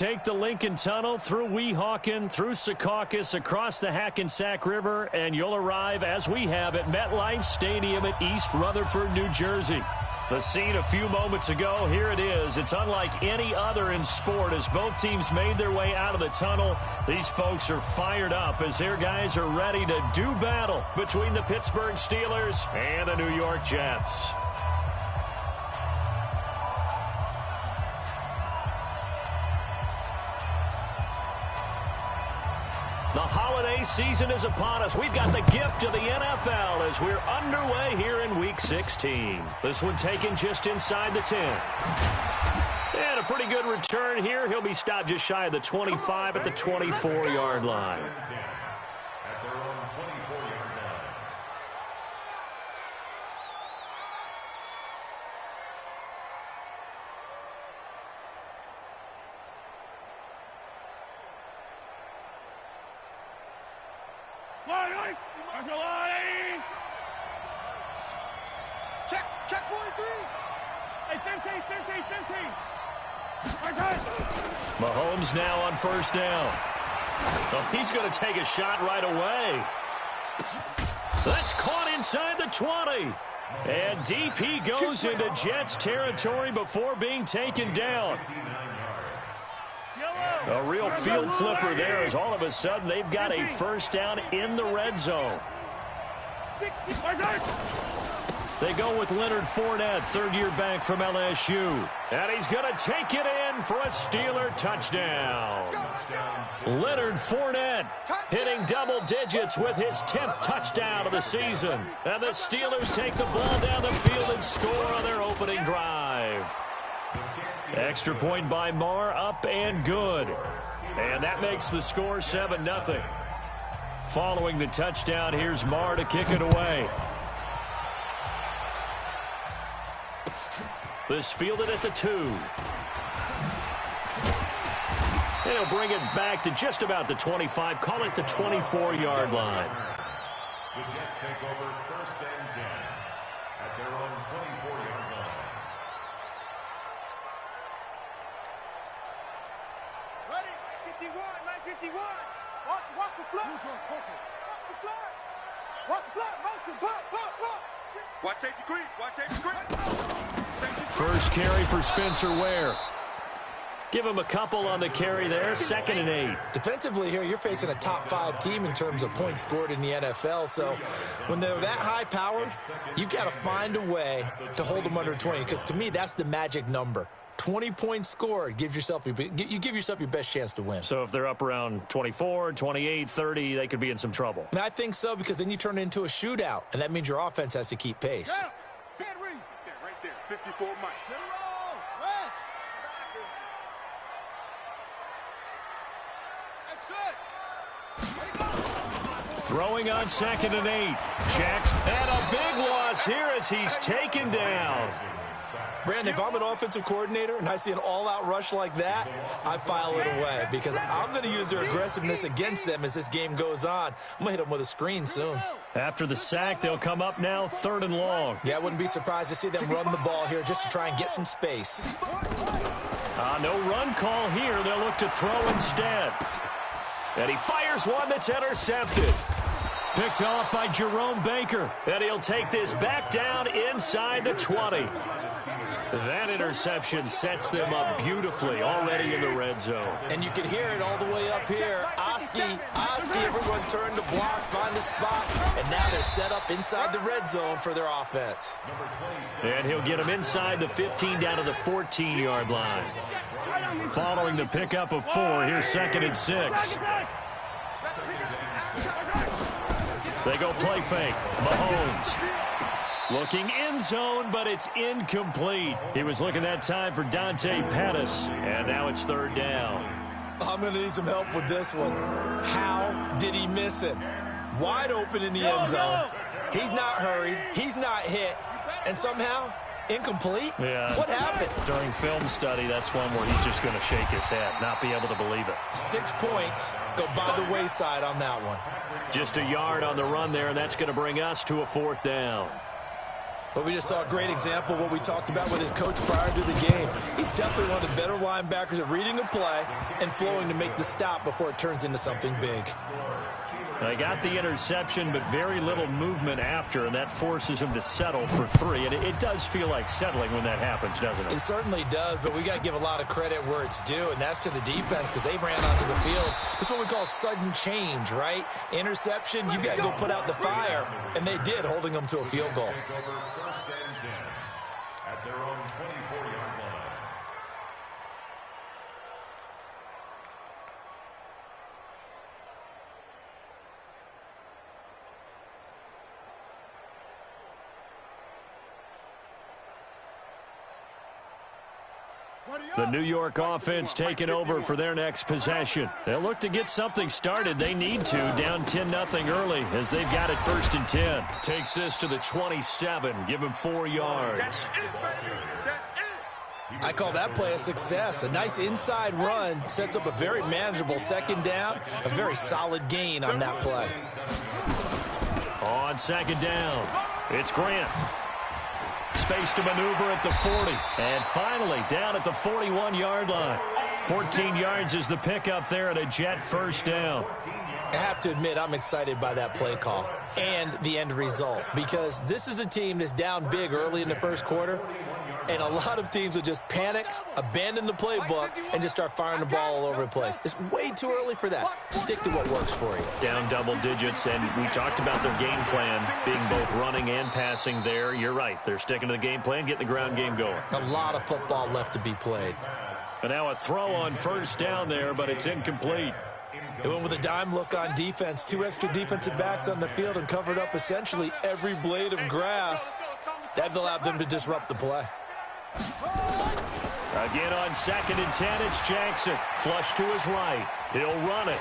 Take the Lincoln Tunnel through Weehawken, through Secaucus, across the Hackensack River, and you'll arrive, as we have, at MetLife Stadium at East Rutherford, New Jersey. The scene a few moments ago, here it is. It's unlike any other in sport as both teams made their way out of the tunnel. These folks are fired up as their guys are ready to do battle between the Pittsburgh Steelers and the New York Jets. The holiday season is upon us. We've got the gift of the NFL as we're underway here in Week 16. This one taken just inside the 10. And a pretty good return here. He'll be stopped just shy of the 25 at the 24-yard line. Check 43. Hey, 15. Mahomes now on first down. Oh, he's going to take a shot right away. That's caught inside the 20. And DP goes into Jets territory before being taken down. A real field flipper there as all of a sudden they've got a first down in the red zone. They go with Leonard Fournette, third-year back from LSU. And he's going to take it in for a Steeler touchdown. Leonard Fournette hitting double digits with his 10th touchdown of the season. And the Steelers take the ball down the field and score on their opening drive. Extra point by Marr, up and good. And that makes the score 7-0. Following the touchdown, here's Marr to kick it away. This fielded at the 2. And he'll bring it back to just about the 25. Call it the 24-yard line. The Jets take over first and 10 at their own 24-yard line. Ready? 51, 951. Watch the floor. Watch the floor. Watch the floor. Motion. Block. Watch safety creep. First carry for Spencer Ware. Give him a couple on the carry there. 2nd and 8. Defensively here, you're facing a top-5 team in terms of points scored in the NFL. So when they're that high-powered, you've got to find a way to hold them under 20. Because to me, that's the magic number. 20 points scored, you give yourself your best chance to win. So if they're up around 24, 28, 30, they could be in some trouble. And I think so, because then you turn it into a shootout, and that means your offense has to keep pace. Yeah. Right there. 54 Mike. Get it roll. West. That's it. Throwing on 2nd and 8. Jackson had a big loss here as he's taken down. Brandon, if I'm an offensive coordinator and I see an all-out rush like that, I file it away because I'm going to use their aggressiveness against them as this game goes on. I'm going to hit them with a screen soon. After the sack, they'll come up now 3rd and long. Yeah, I wouldn't be surprised to see them run the ball here just to try and get some space. No run call here. They'll look to throw instead. And he fires one that's intercepted. Picked off by Jerome Baker. And he'll take this back down inside the 20. That interception sets them up beautifully already in the red zone. And you can hear it all the way up here. Oski, everyone turned to block, find a spot, and now they're set up inside the red zone for their offense. And he'll get them inside the 15 down to the 14-yard line. Following the pickup of 4, here's 2nd and 6. They go play fake. Mahomes. Looking end zone, but it's incomplete. He was looking that time for Dante Pettis, and now it's 3rd down. I'm going to need some help with this one. How did he miss it? Wide open in the end zone. He's not hurried. He's not hit. And somehow, incomplete? Yeah. What happened? During film study, that's one where he's just going to shake his head, not be able to believe it. 6 points go by the wayside on that one. Just a yard on the run there, and that's going to bring us to a 4th down. But we just saw a great example of what we talked about with his coach prior to the game. He's definitely one of the better linebackers at reading a play and flowing to make the stop before it turns into something big. They got the interception, but very little movement after, and that forces him to settle for 3. And it does feel like settling when that happens, doesn't it? It certainly does, but we got to give a lot of credit where it's due, and that's to the defense because they ran onto the field. This is what we call sudden change, right? Interception, you got to go put out the fire, and they did, holding them to a field goal. First and 10 at their own 24-yard line. The New York offense taking over for their next possession. They'll look to get something started. They need to, down 10-0 early as they've got it 1st and 10. Takes this to the 27, give him 4 yards. I call that play a success. A nice inside run sets up a very manageable 2nd down, a very solid gain on that play. On 2nd down, it's Grant. Space to maneuver at the 40. And finally, down at the 41-yard line. 14 yards is the pickup there at a Jet 1st down. I have to admit, I'm excited by that play call and the end result because this is a team that's down big early in the 1st quarter, and a lot of teams will just panic, abandon the playbook, and just start firing the ball all over the place. It's way too early for that. Stick to what works for you. Down double digits, and we talked about their game plan being both running and passing there. You're right. They're sticking to the game plan, getting the ground game going. A lot of football left to be played. And now a throw on 1st down there, but it's incomplete. They went with a dime look on defense. 2 extra defensive backs on the field and covered up essentially every blade of grass. That allowed them to disrupt the play. Again on 2nd and 10, it's Jackson. Flush to his right. He'll run it.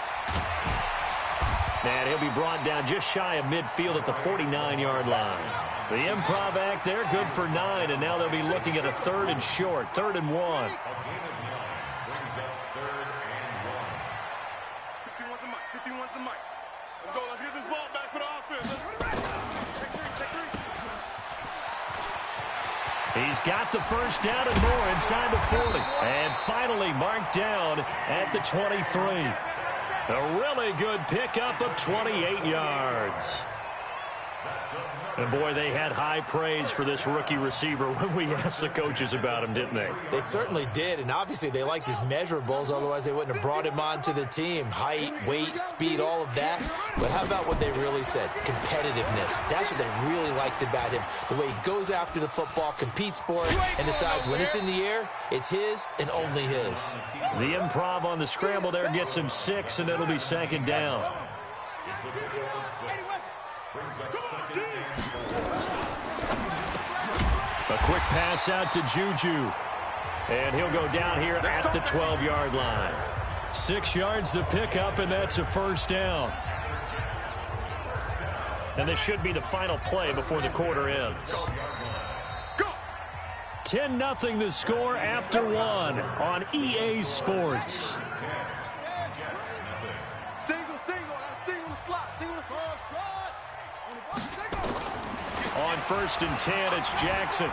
And he'll be brought down just shy of midfield at the 49-yard line. The improv act there, good for 9, and now they'll be looking at a 3rd and short, 3rd and 1. 51's the mic. Let's go. Let's get this ball back for the offense. Check 3. He's got the 1st down and more inside the 40. And finally marked down at the 23. A really good pickup of 28 yards. And, boy, they had high praise for this rookie receiver when we asked the coaches about him, didn't they? They certainly did, and obviously they liked his measurables. Otherwise, they wouldn't have brought him onto the team. Height, weight, speed, all of that. But how about what they really said? Competitiveness. That's what they really liked about him. The way he goes after the football, competes for it, and decides when it's in the air, it's his and only his. The improv on the scramble there gets him 6, and it'll be 2nd down. A quick pass out to Juju. And he'll go down here at the 12-yard line. 6 yards the pickup, and that's a 1st down. And this should be the final play before the quarter ends. 10-0 the score after 1 on EA Sports. On 1st and 10, it's Jackson.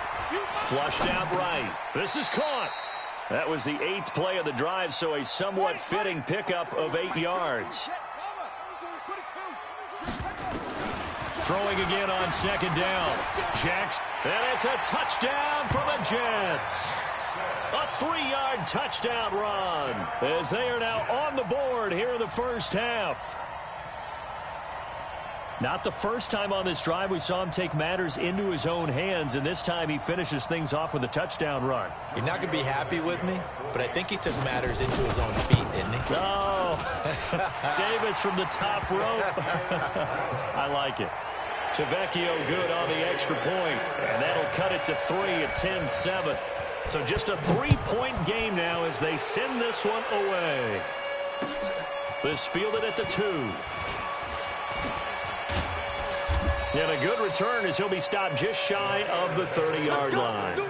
Flushed out right. This is caught. That was the 8th play of the drive, so a somewhat fitting pickup of 8 yards. Throwing again on 2nd down. Jackson, and it's a touchdown for the Jets. A 3-yard touchdown run as they are now on the board here in the 1st half. Not the first time on this drive we saw him take matters into his own hands, and this time he finishes things off with a touchdown run. You're not going to be happy with me, but I think he took matters into his own feet, didn't he? Oh, Davis from the top rope. I like it. Tavecchio good on the extra point, and that'll cut it to 3 at 10-7. So just a 3-point game now as they send this one away. This fielded at the 2. And a good return as he'll be stopped just shy of the 30-yard line.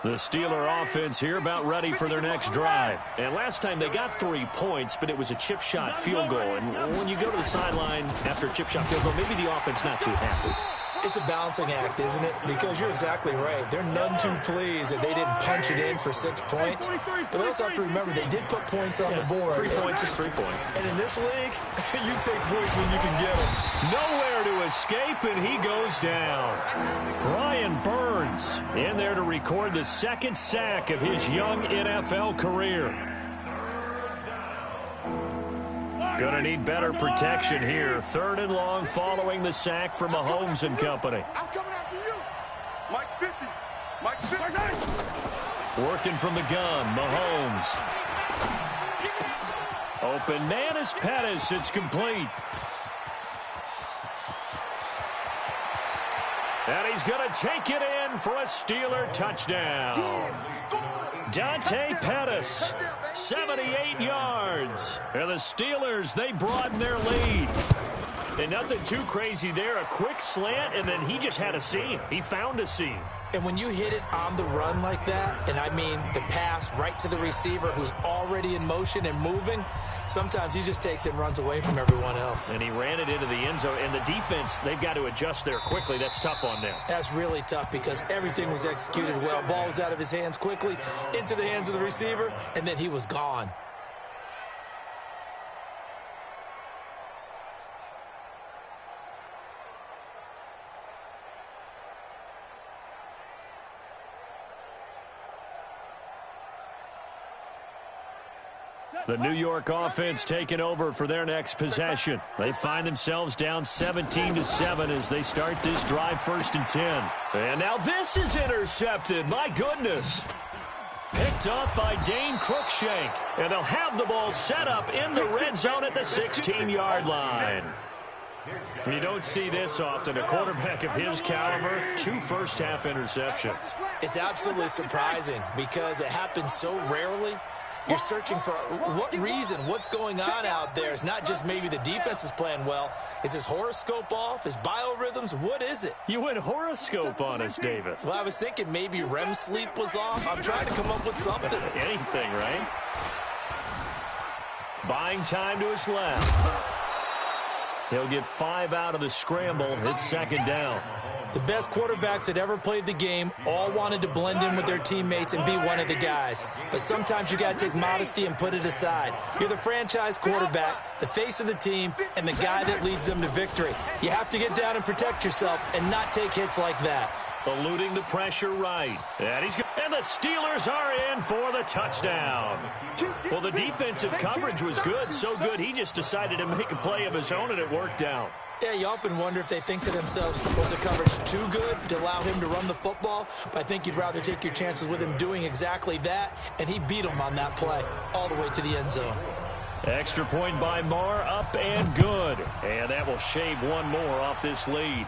The Steeler offense here about ready for their next drive. And last time they got 3 points, but it was a chip shot field goal. And when you go to the sideline after a chip shot field goal, maybe the offense not too happy. It's a balancing act, isn't it? Because you're exactly right. They're none too pleased that they didn't punch it in for 6 points. But they also have to remember they did put points on the board. 3 points is 3 points. And in this league, you take points when you can get them. Nowhere to escape, and he goes down. Brian Burns in there to record the 2nd sack of his young NFL career. Gonna need better protection here. 3rd and long following the sack from Mahomes and company. I'm coming after you. Mike 50. Mike 50. Working from the gun, Mahomes. Open man is Pettis. It's complete. And he's going to take it in for a Steeler touchdown. Dante Pettis, 78 yards. And the Steelers, they broaden their lead. And nothing too crazy there. A quick slant, and then he just had a seam. He found a seam. And when you hit it on the run like that, and I mean the pass right to the receiver who's already in motion and moving, sometimes he just takes it and runs away from everyone else. And he ran it into the end zone. And the defense, they've got to adjust there quickly. That's tough on them. That's really tough because everything was executed well. Ball was out of his hands quickly, into the hands of the receiver, and then he was gone. The New York offense taking over for their next possession. They find themselves down 17-7 as they start this drive 1st and 10. And now this is intercepted. My goodness. Picked up by Dane Cruikshank. And they'll have the ball set up in the red zone at the 16-yard line. You don't see this often. A quarterback of his caliber, 2 first-half interceptions. It's absolutely surprising because it happens so rarely. You're searching for what reason, what's going on out there. It's not just maybe the defense is playing well. Is his horoscope off? His biorhythms? What is it? You went horoscope on us, Davis. Well, I was thinking maybe REM sleep was off. I'm trying to come up with something. Anything, right? Buying time to his left. He'll get 5 out of the scramble. It's 2nd down. The best quarterbacks that ever played the game all wanted to blend in with their teammates and be one of the guys. But sometimes you got to take modesty and put it aside. You're the franchise quarterback, the face of the team, and the guy that leads them to victory. You have to get down and protect yourself and not take hits like that. Eluding the pressure right. And the Steelers are in for the touchdown. Well, the defensive coverage was good, so good he just decided to make a play of his own, and it worked out. Yeah, you often wonder if they think to themselves, was the coverage too good to allow him to run the football? But I think you'd rather take your chances with him doing exactly that, and he beat him on that play all the way to the end zone. Extra point by Marr, up and good. And that will shave 1 more off this lead.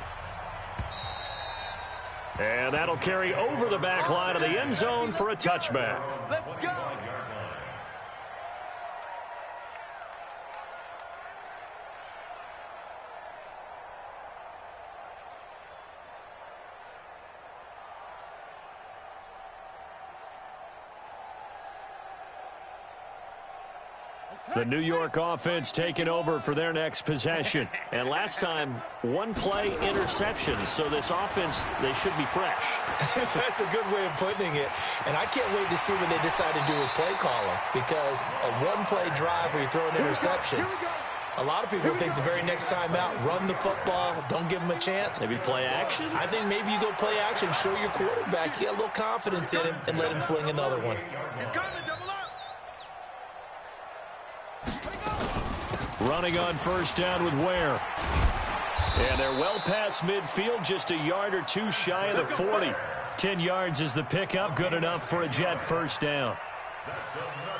And that'll carry over the back line of the end zone for a touchback. Let's go. The New York offense taking over for their next possession. And last time, 1 play interceptions. So this offense, they should be fresh. That's a good way of putting it. And I can't wait to see what they decide to do with play calling. Because a 1-play drive where you throw an interception, a lot of people think the very next time out, run the football, don't give them a chance. Maybe play action? I think maybe you go play action, show your quarterback, you get a little confidence in him, and let him fling another one. He's got to double up. Running on 1st down with Ware. And they're well past midfield, just a yard or 2 shy of the 40. 10 yards is the pickup, good enough for a Jet 1st down.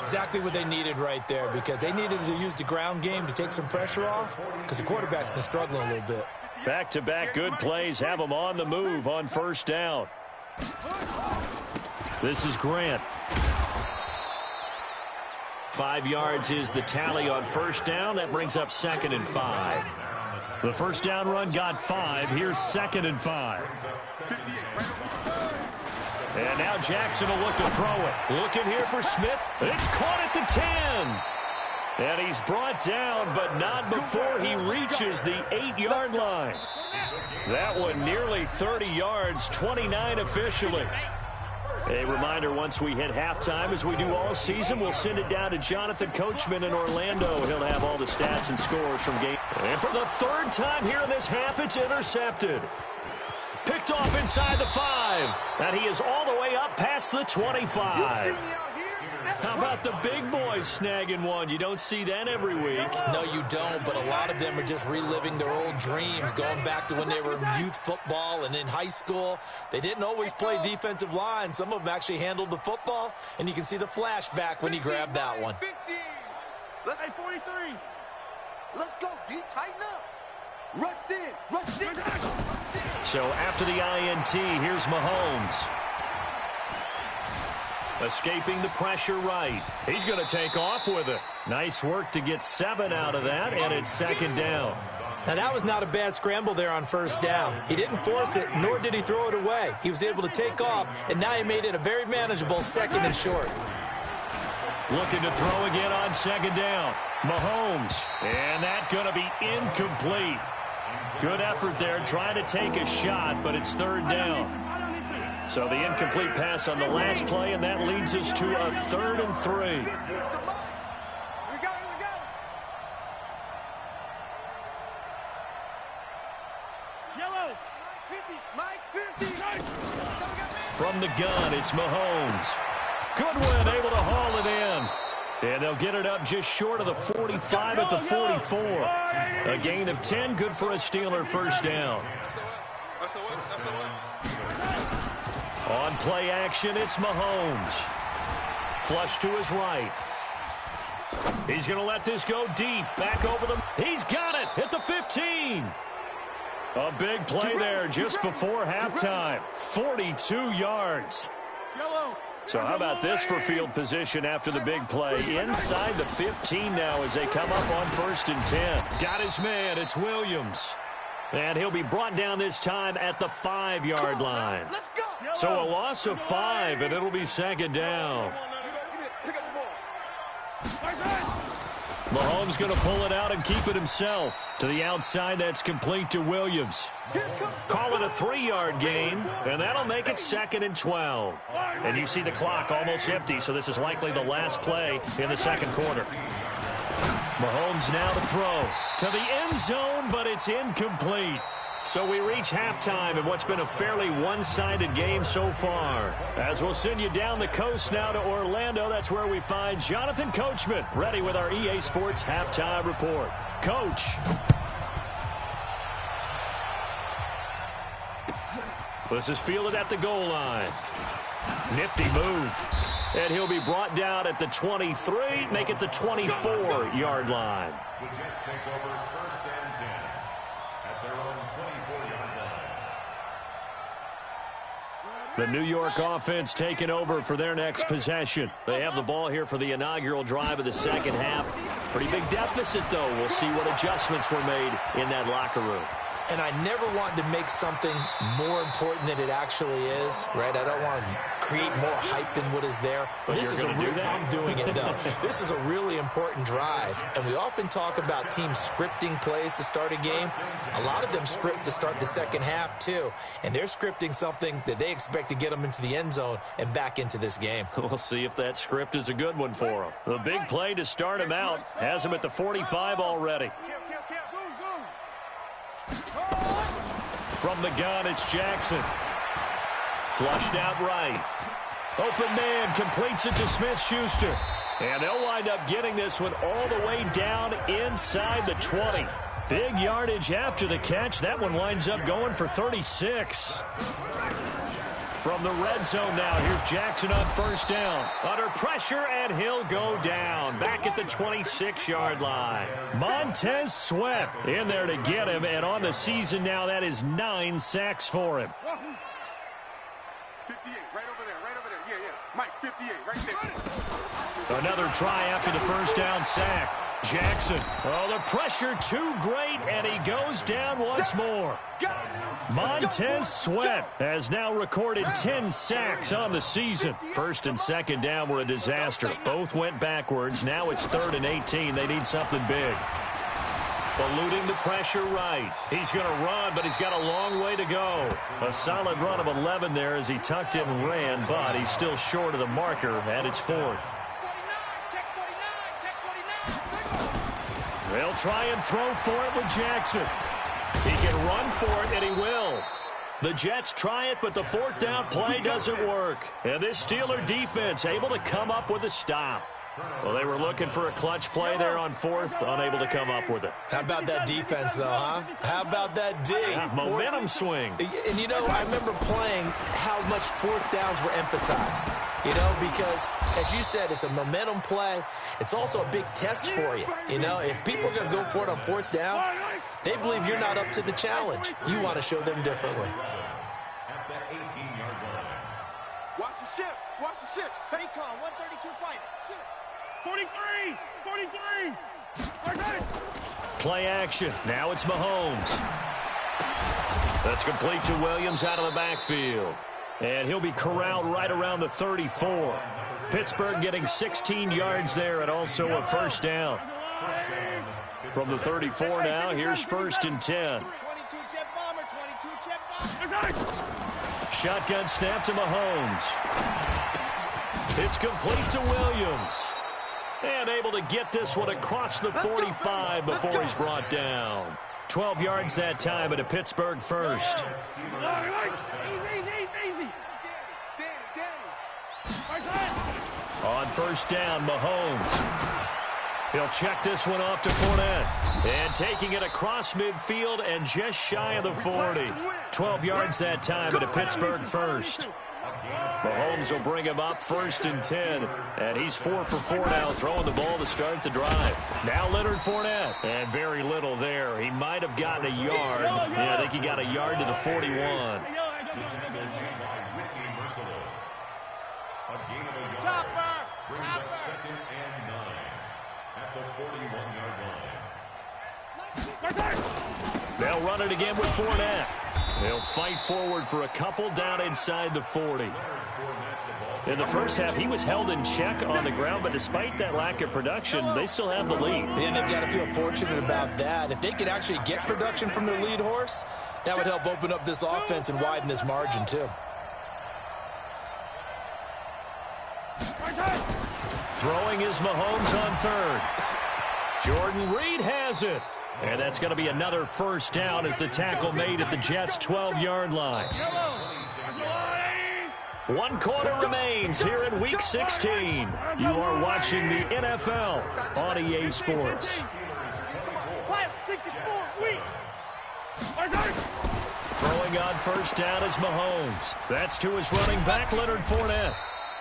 Exactly what they needed right there, because they needed to use the ground game to take some pressure off, because the quarterback's been struggling a little bit. Back-to-back good plays have them on the move on 1st down. This is Grant. 5 yards is the tally on 1st down. That brings up 2nd and 5. The 1st down run got 5. Here's 2nd and 5. And now Jackson will look to throw it. Looking here for Smith. It's caught at the 10. And he's brought down, but not before he reaches the 8-yard line. That one nearly 30 yards, 29 officially. A reminder, once we hit halftime, as we do all season, we'll send it down to Jonathan Coachman in Orlando. He'll have all the stats and scores from game. And for the third time here in this half, it's intercepted. Picked off inside the 5. And he is all the way up past the 25. How about the big boys snagging one? You don't see that every week. No, you don't, but a lot of them are just reliving their old dreams, going back to when they were in youth football and in high school. They didn't always play defensive line. Some of them actually handled the football, and you can see the flashback when he grabbed that one. Let's say 43. Let's go, D. Tighten up. Rush in. Rush in. So after the INT, here's Mahomes. Escaping the pressure right. He's going to take off with it. Nice work to get 7 out of that, and it's second down. Now, that was not a bad scramble there on first down. He didn't force it, nor did he throw it away. He was able to take off, and now he made it a very manageable second and short. Looking to throw again on second down. Mahomes, and that's going to be incomplete. Good effort there, trying to take a shot, but it's third down. So the incomplete pass on the last play, and that leads us to a 3rd and 3. Here we go. Yellow. Mike 50. From the gun, it's Mahomes. Goodwin able to haul it in. And they'll get it up just short of the 45 at the 44. A gain of 10, good for a Steeler first down. On play action, it's Mahomes. Flush to his right. He's going to let this go deep. Back over them. He's got it at the 15. A big play there just before halftime. 42 yards. So how about this for field position after the big play? Inside the 15 now as they come up on 1st and 10. Got his man. It's Williams. And he'll be brought down this time at the 5-yard line. So a loss of 5, and it'll be second down. Mahomes going to pull it out and keep it himself. To the outside, that's complete to Williams. Call it a 3-yard gain, and that'll make it 2nd and 12. And you see the clock almost empty, so this is likely the last play in the second quarter. Mahomes now to throw to the end zone, but it's incomplete. So we reach halftime in what's been a fairly one-sided game so far. As we'll send you down the coast now to Orlando, that's where we find Jonathan Coachman, ready with our EA Sports Halftime Report. Coach. This is fielded at the goal line. Nifty move. And he'll be brought down at the 23, make it the 24-yard line. The Jets take over 1st and 10 at their own 24-yard line. The New York offense taking over for their next possession. They have the ball here for the inaugural drive of the second half. Pretty big deficit, though. We'll see what adjustments were made in that locker room. And I never want to make something more important than it actually is, right? I don't want to create more hype than what is there. But this is I'm doing it, though. This is a really important drive. And we often talk about teams scripting plays to start a game. A lot of them script to start the second half, too. And they're scripting something that they expect to get them into the end zone and back into this game. We'll see if that script is a good one for them. The big play to start him out has him at the 45 already. From the gun, it's Jackson. Flushed out right. Open man completes it to Smith-Schuster. And they'll wind up getting this one all the way down inside the 20. Big yardage after the catch. That one winds up going for 36. From the red zone now, here's Jackson on first down. Under pressure, and he'll go down. Back at the 26-yard line. Montez Sweat in there to get him, and on the season now, that is 9 sacks for him. 58, right over there. Yeah. Mike, 58, right there. Another try after the first down sack. Jackson. Oh, the pressure too great, and he goes down once more. Montez Sweat has now recorded 10 sacks on the season. First and second down were a disaster. Both went backwards. Now it's 3rd and 18. They need something big. Eluding the pressure right. He's going to run, but he's got a long way to go. A solid run of 11 there as he tucked in and ran, but he's still short of the marker, and it's 4th. They'll try and throw for it with Jackson. He can run for it, and he will. The Jets try it, but the 4th down play doesn't work. And this Steeler defense able to come up with a stop. Well, they were looking for a clutch play there on 4th, unable to come up with it. How about that defense, though, huh? How about that D? Yeah, momentum swing. And, you know, I remember playing how much 4th downs were emphasized, you know, because, as you said, it's a momentum play. It's also a big test for you. You know, if people are going to go for it on 4th down, they believe you're not up to the challenge. You want to show them differently. At the 18-yard line. Watch the ship. Watch the ship. Paycom, 132 fighting. 43! 43! Play action. Now it's Mahomes. That's complete to Williams out of the backfield. And he'll be corralled right around the 34. Pittsburgh getting 16 yards there and also a 1st down. From the 34 now, here's 1st and 10. 22 jet bomber, 22 jet bomber. Shotgun snap to Mahomes. It's complete to Williams. And able to get this one across the 45 before he's brought down. 12 yards that time at a Pittsburgh 1st. On 1st down, Mahomes. He'll check this one off to Fournette. And taking it across midfield and just shy of the 40. 12 yards that time at a Pittsburgh 1st. Mahomes will bring him up 1st and 10. And he's 4 for 4 now, throwing the ball to start the drive. Now Leonard Fournette. And very little there. He might have gotten a yard. Yeah, I think he got a yard to the 41. Brings up 2nd and 9 at the 41-yard line. They'll run it again with Fournette. They'll fight forward for a couple down inside the 40. In the first half, he was held in check on the ground, but despite that lack of production, they still have the lead. And they've got to feel fortunate about that. If they could actually get production from their lead horse, that would help open up this offense and widen this margin, too. Throwing is Mahomes on 3rd. Jordan Reed has it. And that's going to be another 1st down as the tackle made at the Jets' 12-yard line. 1 quarter remains here in Week 16. You are watching the NFL on EA Sports. Throwing on 1st down is Mahomes. That's to his running back, Leonard Fournette.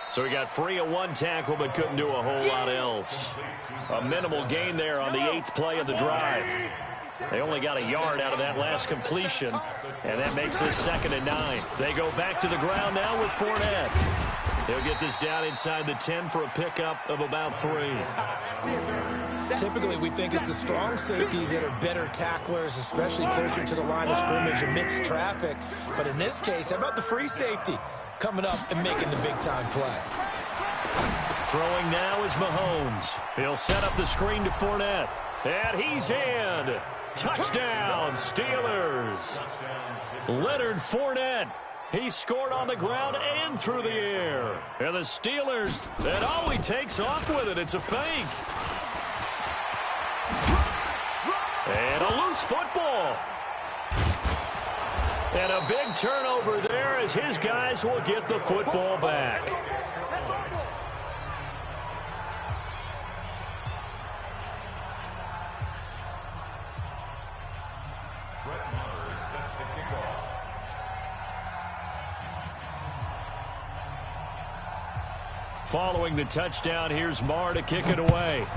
So he got free of 1 tackle but couldn't do a whole lot else. A minimal gain there on the 8th play of the drive. They only got a yard out of that last completion, and that makes this 2nd and 9. They go back to the ground now with Fournette. He'll get this down inside the 10 for a pickup of about 3. Typically, we think it's the strong safeties that are better tacklers, especially closer to the line of scrimmage amidst traffic. But in this case, how about the free safety coming up and making the big-time play? Throwing now is Mahomes. He'll set up the screen to Fournette. And he's in. Touchdown, Steelers. Leonard Fournette. He scored on the ground and through the air. And the Steelers, and oh, he takes off with it. It's a fake. And a loose football. And a big turnover there as his guys will get the football back. Following the touchdown, here's Marr to kick it away.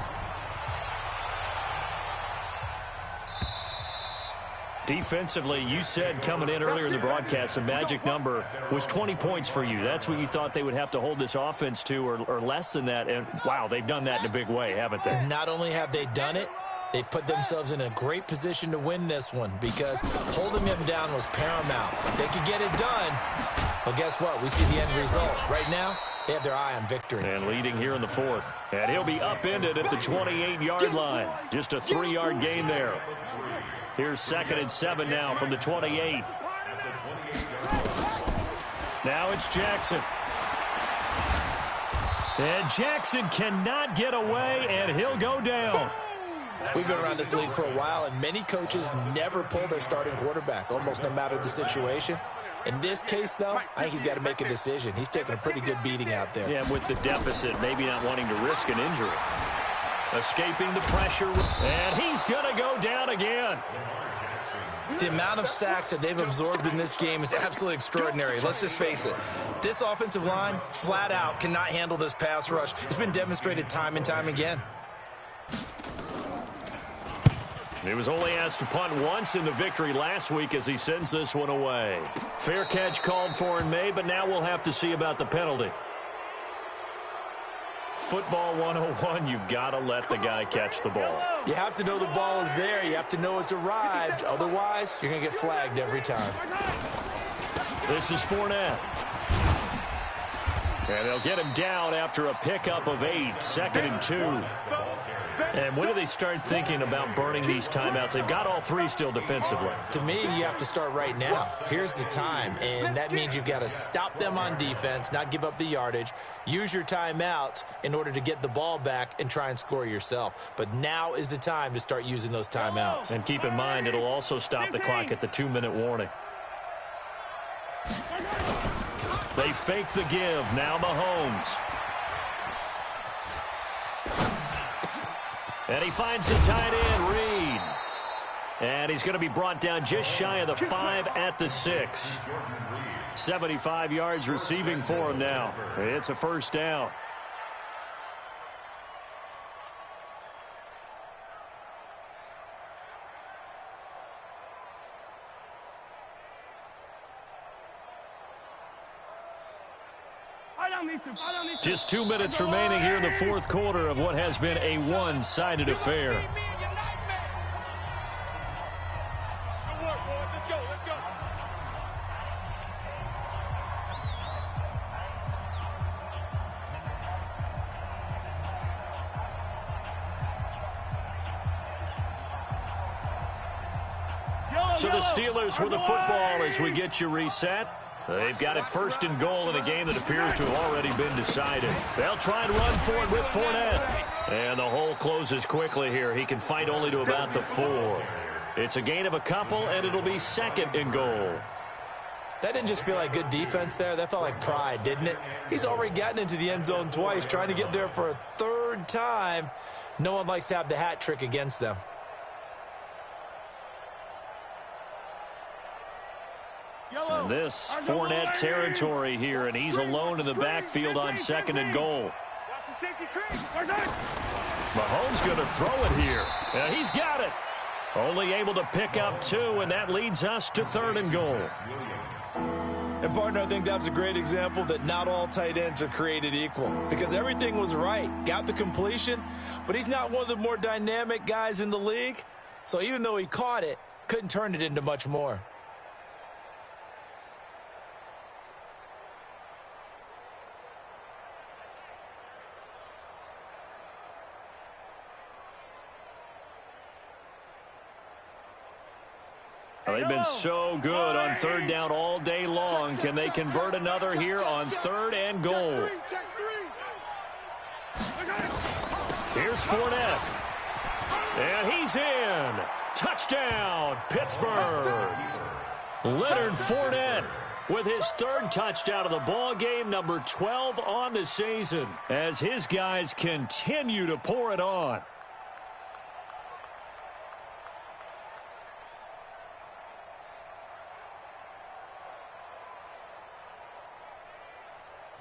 Defensively, you said coming in earlier in the broadcast, the magic number was 20 points for you. That's what you thought they would have to hold this offense to, or less than that. And, wow, they've done that in a big way, haven't they? Not only have they done it, they put themselves in a great position to win this one because holding them down was paramount. If they could get it done, well, guess what? We see the end result. Right now, they have their eye on victory. And leading here in the fourth. And he'll be upended at the 28-yard line. Just a 3-yard gain there. Here's 2nd and 7 now from the 28. Now it's Jackson. And Jackson cannot get away, and he'll go down. We've been around this league for a while, and many coaches never pull their starting quarterback, almost no matter the situation. In this case, though, I think he's got to make a decision. He's taking a pretty good beating out there. Yeah, with the deficit, maybe not wanting to risk an injury. Escaping the pressure, and he's going to go down again. The amount of sacks that they've absorbed in this game is absolutely extraordinary. Let's just face it. This offensive line, flat out, cannot handle this pass rush. It's been demonstrated time and time again. He was only asked to punt once in the victory last week as he sends this one away. Fair catch called for in May, but now we'll have to see about the penalty. Football 101, you've got to let the guy catch the ball. You have to know the ball is there. You have to know it's arrived. Otherwise, you're going to get flagged every time. This is Fournette. And they'll get him down after a pickup of 8, 2nd and 2. And when do they start thinking about burning these timeouts? They've got all 3 still defensively. To me, you have to start right now. Here's the time, and that means you've got to stop them on defense, not give up the yardage, use your timeouts in order to get the ball back and try and score yourself. But now is the time to start using those timeouts. And keep in mind, it'll also stop the clock at the 2-minute warning. They fake the give. Now Mahomes. And he finds the tight end, Reed. And he's going to be brought down just shy of the 5 at the 6. 75 yards receiving for him now. It's a first down. Just 2 minutes remaining here in the fourth quarter of what has been a one-sided affair. So the Steelers with the football as we get you reset. They've got it 1st and goal in a game that appears to have already been decided. They'll try and run for it with Fournette. And the hole closes quickly here. He can fight only to about the 4. It's a gain of a couple, and it'll be 2nd and goal. That didn't just feel like good defense there. That felt like pride, didn't it? He's already gotten into the end zone twice, trying to get there for a 3rd time. No one likes to have the hat trick against them. And this Fournette territory here, and he's alone in the backfield on 2nd and goal. Mahomes going to throw it here. And he's got it. Only able to pick up 2, and that leads us to 3rd and goal. And, partner, I think that's a great example that not all tight ends are created equal because everything was right. Got the completion, but he's not one of the more dynamic guys in the league. So even though he caught it, couldn't turn it into much more. They've been so good on 3rd down all day long. Can they convert another here on 3rd and goal? Here's Fournette. And he's in. Touchdown, Pittsburgh. Leonard Fournette with his 3rd touchdown of the ball game, number 12 on the season, as his guys continue to pour it on.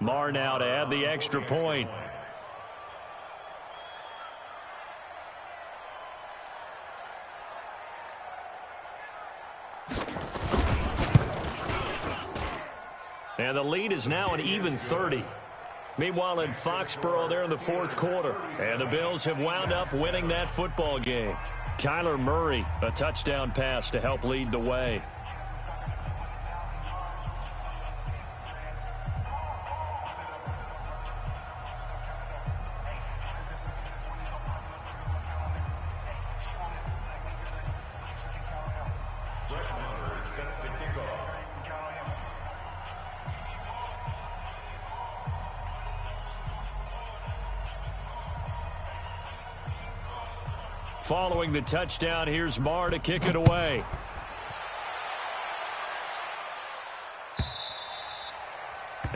Marr now to add the extra point. And the lead is now an even 30. Meanwhile, in Foxborough, they're in the fourth quarter. And the Bills have wound up winning that football game. Kyler Murray, a touchdown pass to help lead the way. Following the touchdown, here's Marr to kick it away.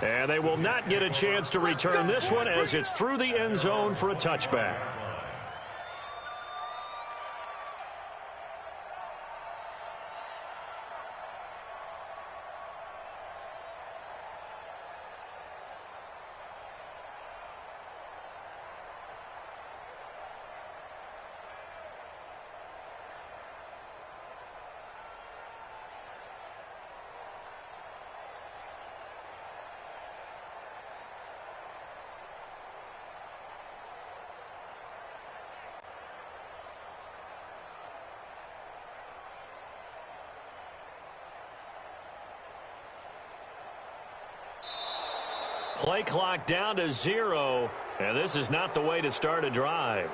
And they will not get a chance to return this one as it's through the end zone for a touchback. Play clock down to 0, and this is not the way to start a drive.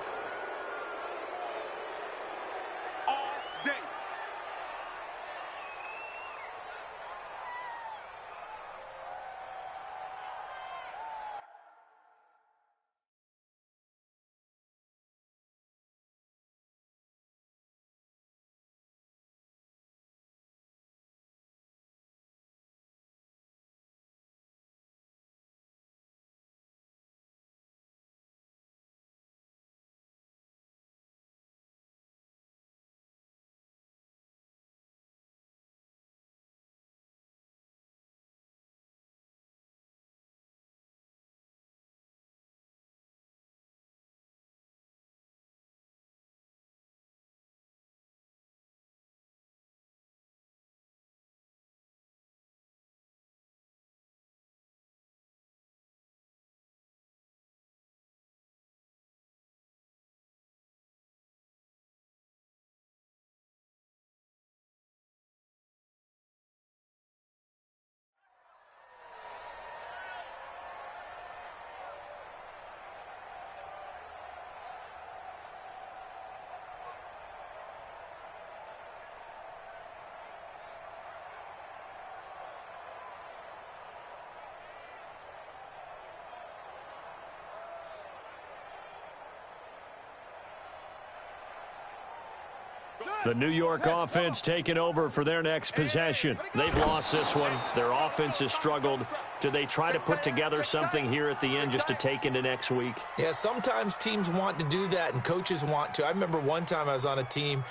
The New York offense taking over for their next possession. They've lost this one. Their offense has struggled. Do they try to put together something here at the end just to take into next week? Yeah, sometimes teams want to do that and coaches want to. I remember one time I was on a team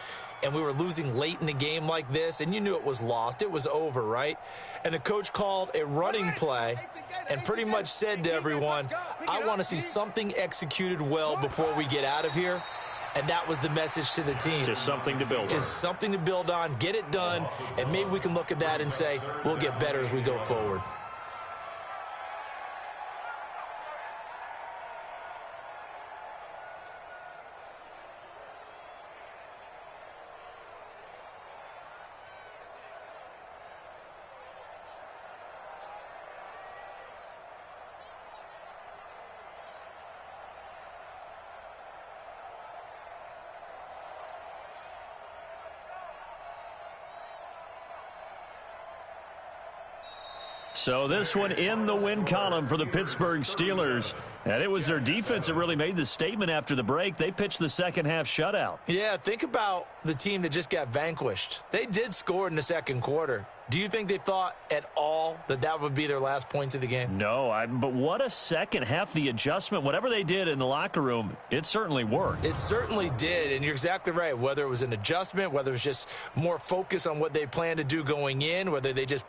and we were losing late in the game like this, and you knew it was lost. It was over, right? And the coach called a running play and pretty much said to everyone, I want to see something executed well before we get out of here. And that was the message to the team. Just something to build on. Just something to build on, get it done, and maybe we can look at that and say, we'll get better as we go forward. So this one in the win column for the Pittsburgh Steelers. And it was their defense that really made the statement after the break. They pitched the second half shutout. Yeah, think about the team that just got vanquished. They did score in the second quarter. Do you think they thought at all that that would be their last points of the game? No, but what a second half. The adjustment, whatever they did in the locker room, it certainly worked. It certainly did, and you're exactly right. Whether it was an adjustment, whether it was just more focus on what they planned to do going in, whether they just